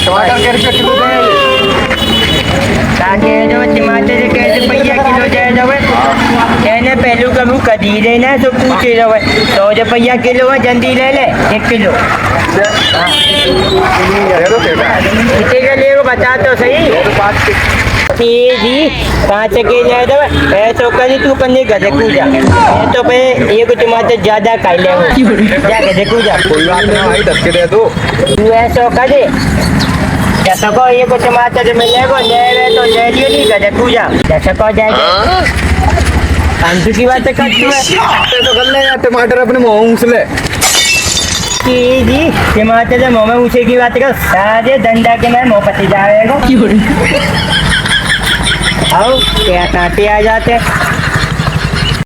टमाटर के रुपये किलो दे ताकि जो टमाटर कैसे पैया किलो जाए जावे એને પહેલું કરું કદી દે ને તો પૂછી જવે 100 रुपया किलो है जल्दी ले ले 1 किलो कितने का ले बता तो सही जी 5 के ले दो ऐसो करी तू कन्ने गधे कूजा मैं तो पे एक टमाटर ज्यादा खाई ले जा गधे कूजा कोई बात नहीं भाई 10 के दे दो तू ऐसो कर दे जैसा को एक टमाटर मिलेगा ले तो ले लियो नहीं गधे कूजा जैसा को जाएगा अंजू की बात कर तू तो कर ले यार टमाटर अपने मुंह से ले जी टमाटर से मुंह में ऊँचे की बात कर सारे डंडा के मैं मुँह पति जाएगा आओ क्या कांटे आ जाते